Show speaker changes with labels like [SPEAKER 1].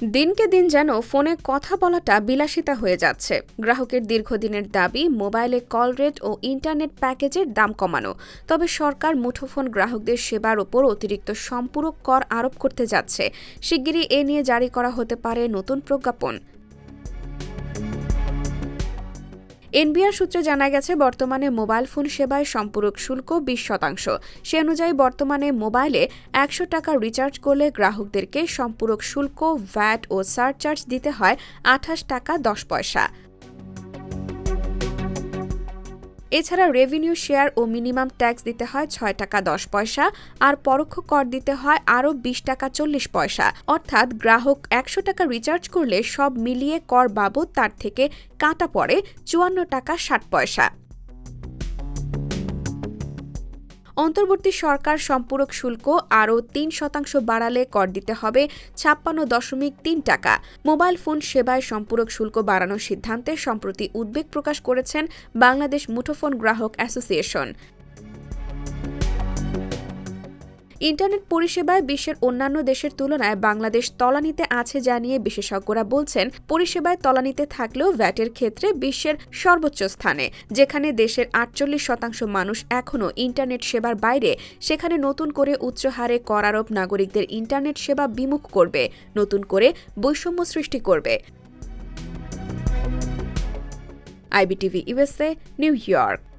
[SPEAKER 1] দিনকে দিন যেন ফোনে কথা বলাটা বিলাসিতা হয়ে যাচ্ছে। গ্রাহকের দীর্ঘদিনের দাবি মোবাইলে কল রেট ও ইন্টারনেট প্যাকেজের দাম কমানো। তবে সরকার মুঠোফোন গ্রাহকদের সেবার ওপর অতিরিক্ত সম্পূরক কর আরোপ করতে যাচ্ছে। শিগগিরই এ নিয়ে জারি করা হতে পারে নতুন প্রজ্ঞাপন। এনবিআর সূত্রে জানা গেছে, বর্তমানে মোবাইল ফোন সেবায় সম্পূরক শুল্ক 20%। সে অনুযায়ী বর্তমানে মোবাইলে 100 টাকা রিচার্জ করলে গ্রাহকদেরকে সম্পূরক শুল্ক, ভ্যাট ও সারচার্জ দিতে হয় 28 টাকা 10 পয়সা। এছাড়া রেভিনিউ শেয়ার ও মিনিমাম ট্যাক্স দিতে হয় 6 টাকা 10 পয়সা, আর পরোক্ষ কর দিতে হয় আরও 20 টাকা 40 পয়সা। অর্থাৎ গ্রাহক 100 টাকা রিচার্জ করলে সব মিলিয়ে কর বাবদ তার থেকে কাটা পড়ে 54 টাকা 60 পয়সা। অন্তর্বর্তী সরকার সম্পূরক শুল্ক আরও 3% বাড়ালে কর দিতে হবে 56.3 টাকা। মোবাইল ফোন সেবায় সম্পূরক শুল্ক বাড়ানোর সিদ্ধান্তে সম্প্রতি উদ্বেগ প্রকাশ করেছেন বাংলাদেশ মুঠোফোন গ্রাহক অ্যাসোসিয়েশন। ইন্টারনেট পরিষেবায় বিশ্বের অন্যান্য দেশের তুলনায় বাংলাদেশ তলানিতে আছে জানিয়ে বিশেষজ্ঞরা বলছেন, পরিষেবায় তলানিতে থাকলেও ভ্যাটের ক্ষেত্রে বিশ্বের সর্বোচ্চ স্থানে। যেখানে দেশের 48% মানুষ এখনও ইন্টারনেট সেবার বাইরে, সেখানে নতুন করে উচ্চ হারে কর আরোপ নাগরিকদের ইন্টারনেট সেবা বিমুখ করবে, নতুন করে বৈষম্য সৃষ্টি করবে। IBTV USA, new York.